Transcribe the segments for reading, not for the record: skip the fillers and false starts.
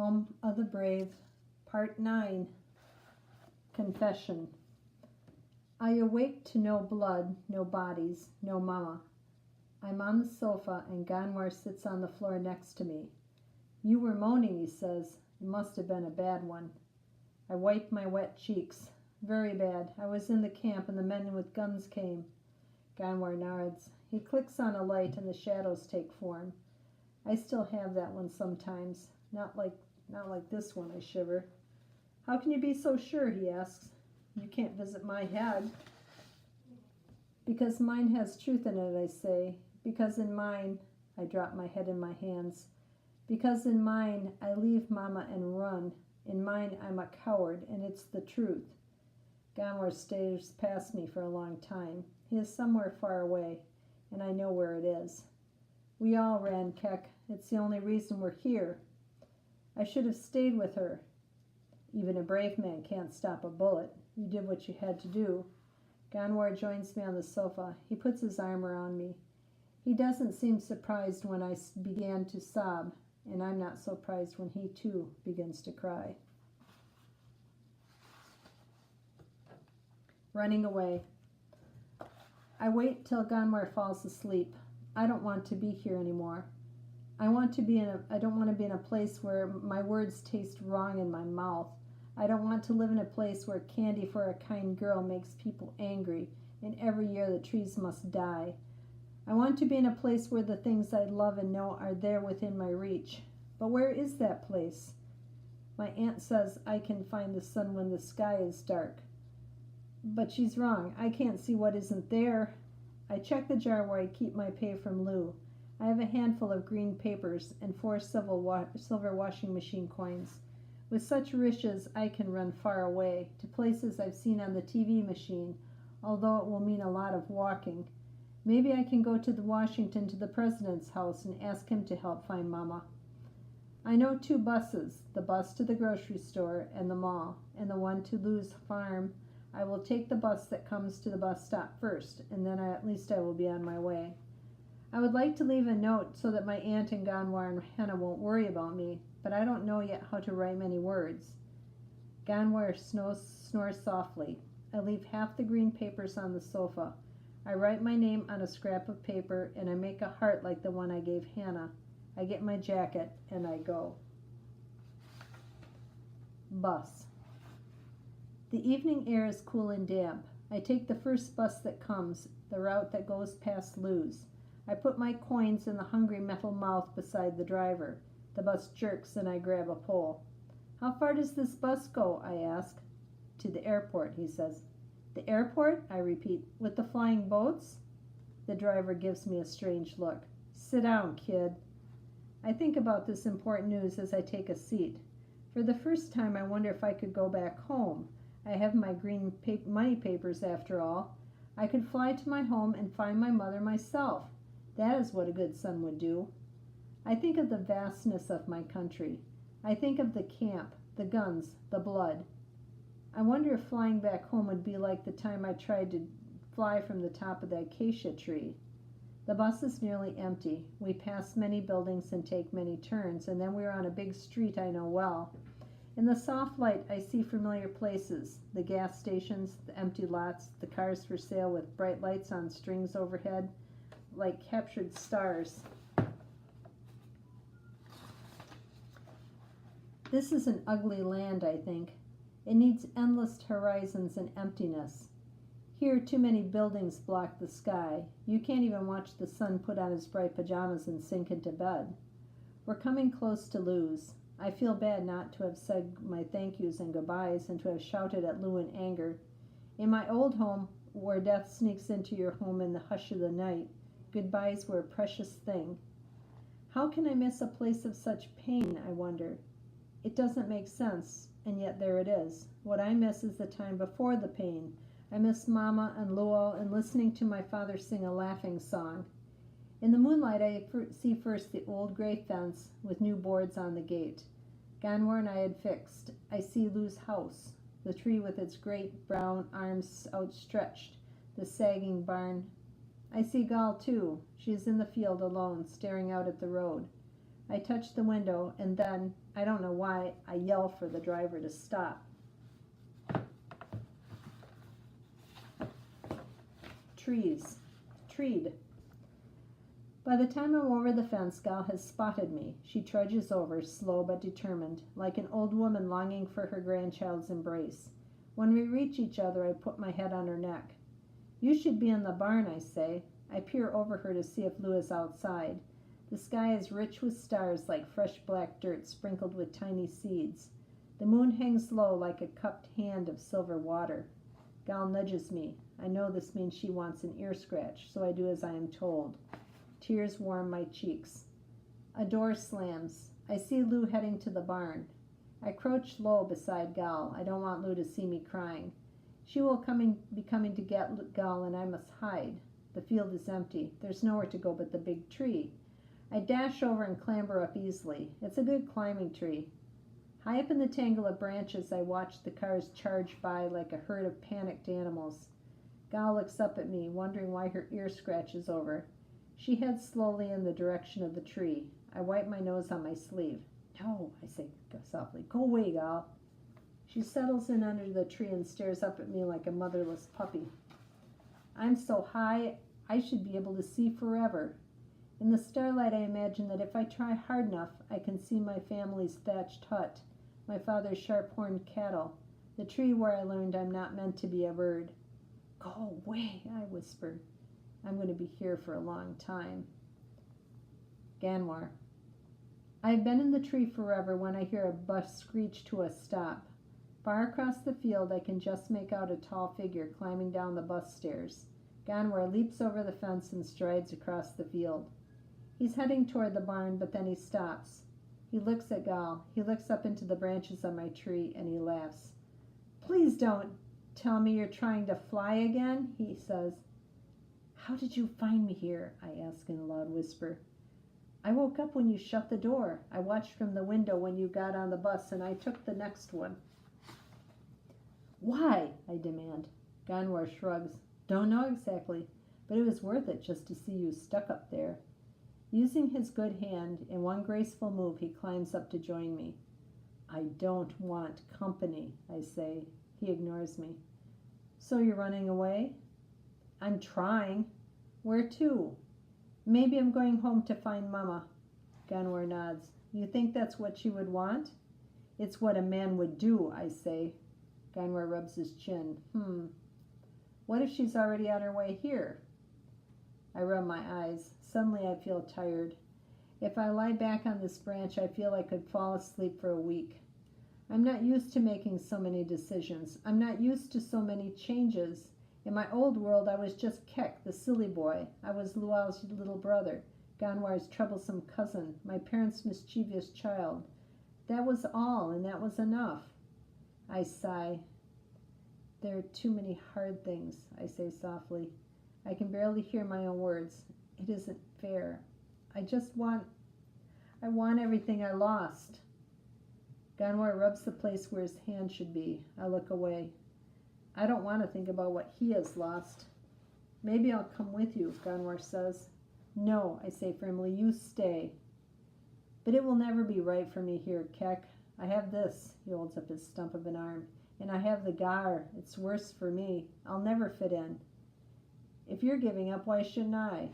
Home of the Brave, Part 9, Confession. I awake to no blood, no bodies, no mama. I'm on the sofa and Ganwar sits on the floor next to me. You were moaning, he says. It must have been a bad one. I wipe my wet cheeks. Very bad. I was in the camp and the men with guns came. Ganwar nods. He clicks on a light and the shadows take form. I still have that one sometimes. Not like this one, I shiver. How can you be so sure, he asks. You can't visit my head. Because mine has truth in it, I say. Because in mine, I drop my head in my hands. Because in mine, I leave Mama and run. In mine, I'm a coward, and it's the truth. Ganwar stares past me for a long time. He is somewhere far away, and I know where it is. We all ran, Keck. It's the only reason we're here. I should have stayed with her. Even a brave man can't stop a bullet. You did what you had to do. Ganwar joins me on the sofa. He puts his arm around me. He doesn't seem surprised when I began to sob, and I'm not surprised when he too begins to cry. Running away. I wait till Ganwar falls asleep. I don't want to be here anymore. I don't want to be in a place where my words taste wrong in my mouth. I don't want to live in a place where candy for a kind girl makes people angry, and every year the trees must die. I want to be in a place where the things I love and know are there within my reach. But where is that place? My aunt says I can find the sun when the sky is dark. But she's wrong. I can't see what isn't there. I check the jar where I keep my pay from Lou. I have a handful of green papers and 4 silver washing machine coins. With such riches, I can run far away, to places I've seen on the TV machine, although it will mean a lot of walking. Maybe I can go to Washington to the president's house and ask him to help find Mama. I know 2 buses, the bus to the grocery store and the mall, and the one to Lou's farm. I will take the bus that comes to the bus stop first, and then at least I will be on my way. I would like to leave a note so that my aunt and Ganwar and Hannah won't worry about me, but I don't know yet how to write many words. Ganwar snores softly. I leave half the green papers on the sofa. I write my name on a scrap of paper, and I make a heart like the one I gave Hannah. I get my jacket, and I go. Bus. The evening air is cool and damp. I take the first bus that comes, the route that goes past Lou's. I put my coins in the hungry metal mouth beside the driver. The bus jerks and I grab a pole. How far does this bus go? I ask. To the airport, he says. The airport? I repeat. With the flying boats? The driver gives me a strange look. Sit down, kid. I think about this important news as I take a seat. For the first time, I wonder if I could go back home. I have my green money papers after all. I could fly to my home and find my mother myself. That is what a good son would do. I think of the vastness of my country. I think of the camp, the guns, the blood. I wonder if flying back home would be like the time I tried to fly from the top of the acacia tree. The bus is nearly empty. We pass many buildings and take many turns, and then we are on a big street I know well. In the soft light, I see familiar places, the gas stations, the empty lots, the cars for sale with bright lights on strings overhead, like captured stars. This is an ugly land, I think. It needs endless horizons and emptiness. Here, too many buildings block the sky. You can't even watch the sun put on his bright pajamas and sink into bed. We're coming close to Lou's. I feel bad not to have said my thank yous and goodbyes and to have shouted at Lou in anger. In my old home, where death sneaks into your home in the hush of the night, goodbyes were a precious thing. How can I miss a place of such pain, I wonder? It doesn't make sense, and yet there it is. What I miss is the time before the pain. I miss Mama and Lowell and listening to my father sing a laughing song. In the moonlight, I see first the old gray fence with new boards on the gate. Ganwar and I had fixed. I see Lou's house, the tree with its great brown arms outstretched, the sagging barn. I see Gal, too. She is in the field alone, staring out at the road. I touch the window, and then, I don't know why, I yell for the driver to stop. Treed. By the time I'm over the fence, Gal has spotted me. She trudges over, slow but determined, like an old woman longing for her grandchild's embrace. When we reach each other, I put my head on her neck. You should be in the barn, I say. I peer over her to see if Lou is outside. The sky is rich with stars like fresh black dirt sprinkled with tiny seeds. The moon hangs low like a cupped hand of silver water. Gal nudges me. I know this means she wants an ear scratch, so I do as I am told. Tears warm my cheeks. A door slams. I see Lou heading to the barn. I crouch low beside Gal. I don't want Lou to see me crying. She will be coming to get Gal, and I must hide. The field is empty. There's nowhere to go but the big tree. I dash over and clamber up easily. It's a good climbing tree. High up in the tangle of branches, I watch the cars charge by like a herd of panicked animals. Gal looks up at me, wondering why her ear scratches over. She heads slowly in the direction of the tree. I wipe my nose on my sleeve. No, I say softly. Go away, Gal. She settles in under the tree and stares up at me like a motherless puppy. I'm so high, I should be able to see forever. In the starlight, I imagine that if I try hard enough, I can see my family's thatched hut, my father's sharp-horned cattle, the tree where I learned I'm not meant to be a bird. Go away, I whisper. I'm going to be here for a long time. Ganwar. I've been in the tree forever when I hear a bus screech to a stop. Far across the field, I can just make out a tall figure climbing down the bus stairs. Ganwar leaps over the fence and strides across the field. He's heading toward the barn, but then he stops. He looks at Gal. He looks up into the branches of my tree, and he laughs. Please don't tell me you're trying to fly again, he says. How did you find me here? I ask in a loud whisper. I woke up when you shut the door. I watched from the window when you got on the bus, and I took the next one. Why? I demand. Ganwar shrugs. Don't know exactly, but it was worth it just to see you stuck up there. Using his good hand, in one graceful move, he climbs up to join me. I don't want company, I say. He ignores me. So you're running away? I'm trying. Where to? Maybe I'm going home to find Mama. Ganwar nods. You think that's what she would want? It's what a man would do, I say. Ganwar rubs his chin. What if she's already on her way here? I rub my eyes. Suddenly I feel tired. If I lie back on this branch, I feel I could fall asleep for a week. I'm not used to making so many decisions. I'm not used to so many changes. In my old world, I was just Kek, the silly boy. I was Lual's little brother, Ganwar's troublesome cousin, my parents' mischievous child. That was all, and that was enough. I sigh. There are too many hard things, I say softly. I can barely hear my own words. It isn't fair. I want everything I lost. Ganwar rubs the place where his hand should be. I look away. I don't want to think about what he has lost. Maybe I'll come with you, Ganwar says. No, I say firmly, you stay. But it will never be right for me here, Kek. I have this, he holds up his stump of an arm, and I have the Gar. It's worse for me. I'll never fit in. If you're giving up, why shouldn't I?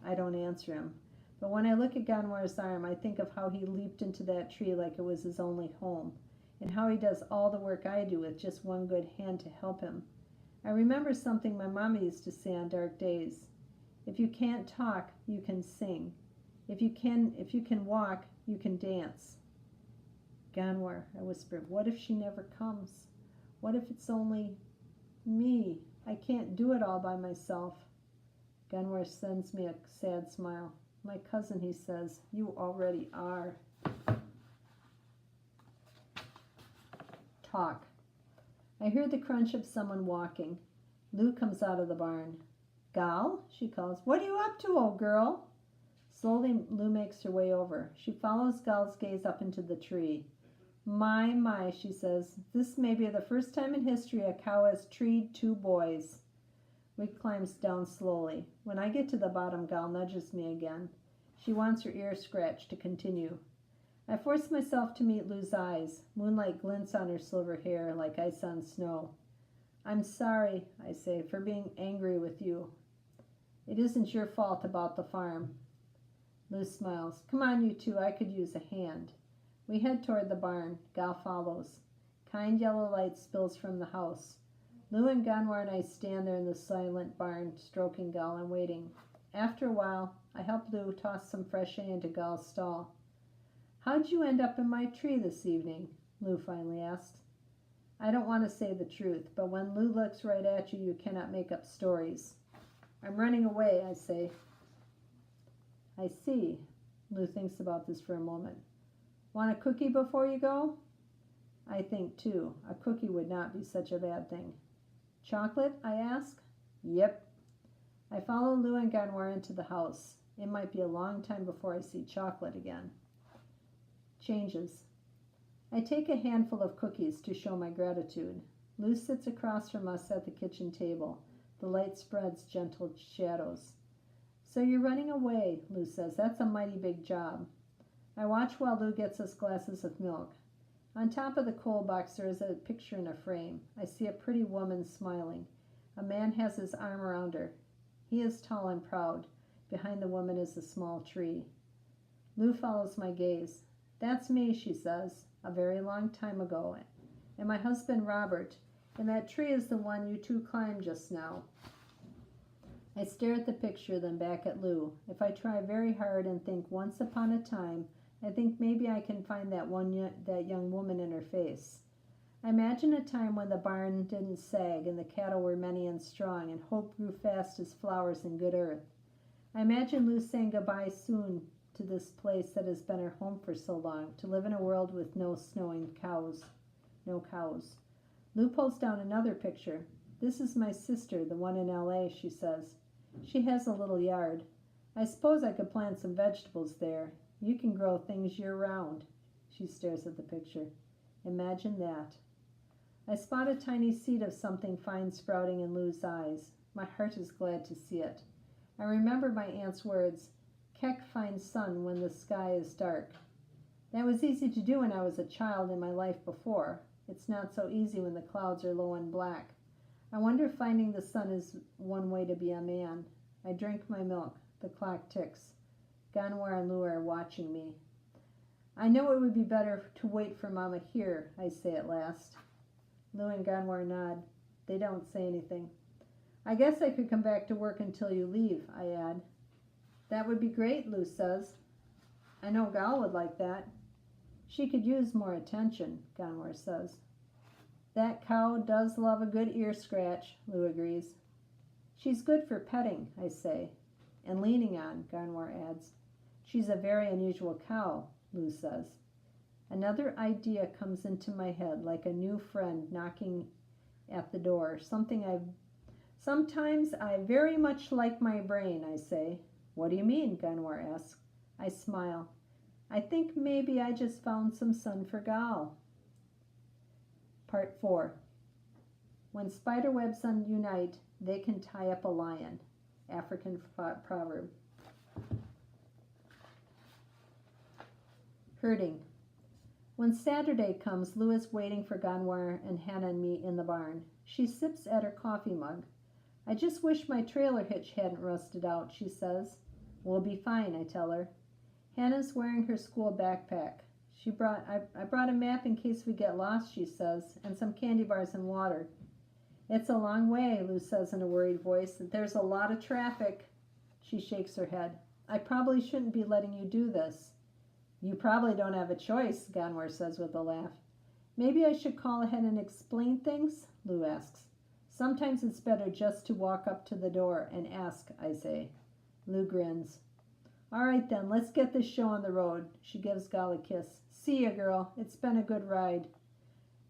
I don't answer him. But when I look at Ganwar's arm, I think of how he leaped into that tree like it was his only home, and how he does all the work I do with just one good hand to help him. I remember something my mama used to say on dark days. If you can't talk, you can sing. If you can walk, you can dance. Ganwar, I whisper, what if she never comes? What if it's only me? I can't do it all by myself. Ganwar sends me a sad smile. My cousin, he says, you already are. Talk. I hear the crunch of someone walking. Lou comes out of the barn. Gal, she calls, what are you up to, old girl? Slowly, Lou makes her way over. She follows Gal's gaze up into the tree. My, she says, this may be the first time in history a cow has treed 2 boys. We climbs down slowly. When I get to the bottom, Gal nudges me again. She wants her ear scratched to continue. I force myself to meet Lou's eyes. Moonlight glints on her silver hair like ice on snow. I'm sorry, I say, for being angry with you. It isn't your fault about the farm. Lou smiles. Come on, you two, I could use a hand. We head toward the barn. Gal follows. Kind yellow light spills from the house. Lou and Ganwar and I stand there in the silent barn, stroking Gal and waiting. After a while, I help Lou toss some fresh hay into Gal's stall. How'd you end up in my tree this evening? Lou finally asked. I don't want to say the truth, but when Lou looks right at you, you cannot make up stories. I'm running away, I say. I see. Lou thinks about this for a moment. Want a cookie before you go? I think, too. A cookie would not be such a bad thing. Chocolate? I ask. Yep. I follow Lou and Ganwar into the house. It might be a long time before I see chocolate again. Changes. I take a handful of cookies to show my gratitude. Lou sits across from us at the kitchen table. The light spreads gentle shadows. So you're running away, Lou says. That's a mighty big job. I watch while Lou gets us glasses of milk. On top of the coal box there is a picture in a frame. I see a pretty woman smiling. A man has his arm around her. He is tall and proud. Behind the woman is a small tree. Lou follows my gaze. That's me, she says, a very long time ago. And my husband Robert. And that tree is the one you two climbed just now. I stare at the picture, then back at Lou. If I try very hard and think once upon a time, I think maybe I can find that young woman in her face. I imagine a time when the barn didn't sag and the cattle were many and strong and hope grew fast as flowers in good earth. I imagine Lou saying goodbye soon to this place that has been her home for so long, to live in a world with no cows. Lou pulls down another picture. This is my sister, the one in L.A., she says. She has a little yard. I suppose I could plant some vegetables there. You can grow things year-round. She stares at the picture. Imagine that. I spot a tiny seed of something fine sprouting in Lou's eyes. My heart is glad to see it. I remember my aunt's words, Keck finds sun when the sky is dark. That was easy to do when I was a child in my life before. It's not so easy when the clouds are low and black. I wonder if finding the sun is one way to be a man. I drink my milk. The clock ticks. Ganwar and Lou are watching me. I know it would be better to wait for Mama here, I say at last. Lou and Ganwar nod. They don't say anything. I guess I could come back to work until you leave, I add. That would be great, Lou says. I know Gal would like that. She could use more attention, Ganwar says. That cow does love a good ear scratch, Lou agrees. She's good for petting, I say. And leaning on, Ganwar adds. She's a very unusual cow, Lou says. Another idea comes into my head, like a new friend knocking at the door. Sometimes I very much like my brain, I say. What do you mean? Ganwar asks. I smile. I think maybe I just found some sun for Gal. Part 4. When spider webs unite, they can tie up a lion. African proverb. Herding. When Saturday comes, Lou is waiting for Ganwar and Hannah and me in the barn. She sips at her coffee mug. I just wish my trailer hitch hadn't rusted out, she says. We'll be fine, I tell her. Hannah's wearing her school backpack. I brought a map in case we get lost, she says, and some candy bars and water. It's a long way, Lou says in a worried voice. There's a lot of traffic. She shakes her head. I probably shouldn't be letting you do this. You probably don't have a choice, Ganwar says with a laugh. Maybe I should call ahead and explain things, Lou asks. Sometimes it's better just to walk up to the door and ask, I say. Lou grins. All right then, let's get this show on the road. She gives Gal a kiss. See ya, girl. It's been a good ride.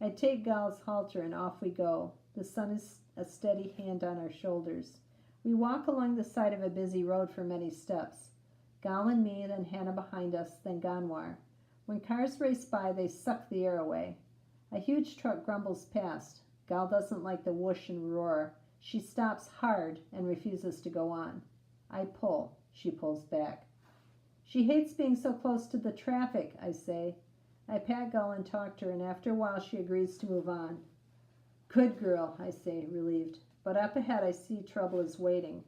I take Gal's halter and off we go. The sun is a steady hand on our shoulders. We walk along the side of a busy road for many steps. Gal and me, then Hannah behind us, then Ganwar. When cars race by, they suck the air away. A huge truck grumbles past. Gal doesn't like the whoosh and roar. She stops hard and refuses to go on. I pull. She pulls back. She hates being so close to the traffic, I say. I pat Gull and talk to her, and after a while she agrees to move on. Good girl, I say, relieved. But up ahead I see trouble is waiting.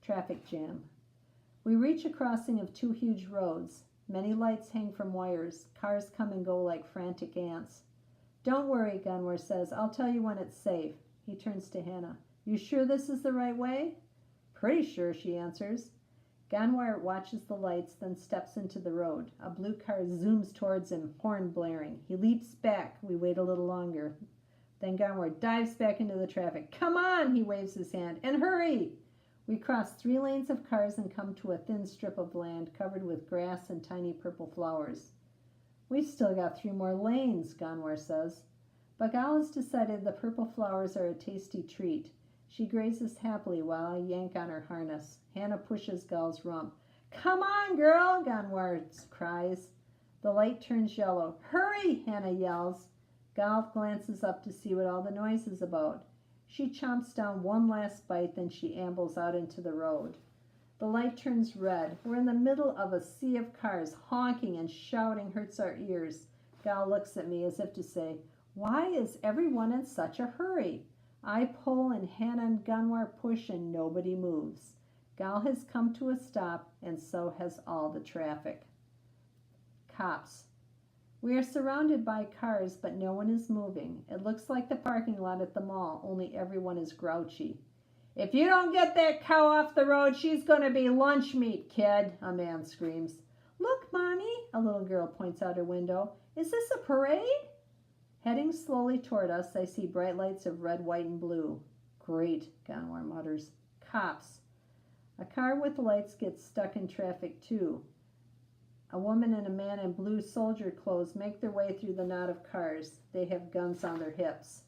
Traffic jam. We reach a crossing of two huge roads. Many lights hang from wires. Cars come and go like frantic ants. Don't worry, Gunwar says. I'll tell you when it's safe. He turns to Hannah. You sure this is the right way? Pretty sure, she answers. Gunwar watches the lights, then steps into the road. A blue car zooms towards him, horn blaring. He leaps back. We wait a little longer. Then Gunwar dives back into the traffic. Come on, he waves his hand, and hurry! We cross 3 lanes of cars and come to a thin strip of land covered with grass and tiny purple flowers. We've still got 3 more lanes, Gunwar says. Bagal has decided the purple flowers are a tasty treat. She grazes happily while I yank on her harness. Hannah pushes Gal's rump. Come on, girl, Gunwar cries. The light turns yellow. Hurry, Hannah yells. Gal glances up to see what all the noise is about. She chomps down one last bite, then she ambles out into the road. The light turns red. We're in the middle of a sea of cars. Honking and shouting hurts our ears. Gal looks at me as if to say, why is everyone in such a hurry? I pull and Hannah and Gunwar push and nobody moves. Gal has come to a stop and so has all the traffic. Cops. We are surrounded by cars, but no one is moving. It looks like the parking lot at the mall, only everyone is grouchy. If you don't get that cow off the road, she's going to be lunch meat, kid, a man screams. Look, Mommy, a little girl points out her window. Is this a parade? Heading slowly toward us, I see bright lights of red, white, and blue. Great, Gunwar mutters. Cops. A car with lights gets stuck in traffic, too. A woman and a man in blue soldier clothes make their way through the knot of cars. They have guns on their hips.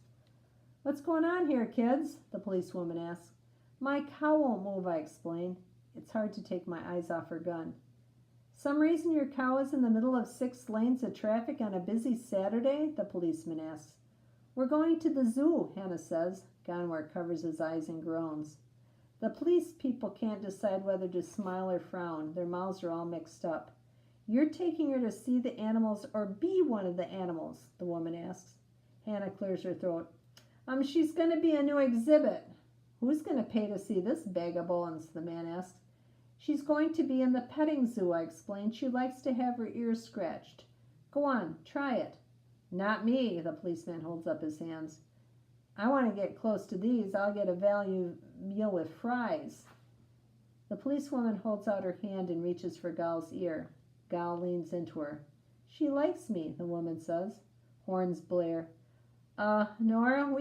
What's going on here, kids? The policewoman asks. My cow won't move, I explain. It's hard to take my eyes off her gun. Some reason your cow is in the middle of 6 lanes of traffic on a busy Saturday? The policeman asks. We're going to the zoo, Hannah says. Gunwar covers his eyes and groans. The police people can't decide whether to smile or frown. Their mouths are all mixed up. You're taking her to see the animals or be one of the animals? The woman asks. Hannah clears her throat. She's going to be a new exhibit. Who's going to pay to see this bag of bones? The man asks. She's going to be in the petting zoo, I explained. She likes to have her ears scratched. Go on, try it. Not me, the policeman holds up his hands. I want to get close to these. I'll get a value meal with fries. The policewoman holds out her hand and reaches for Gal's ear. Gal leans into her. She likes me, the woman says. Horns blare. Nora, we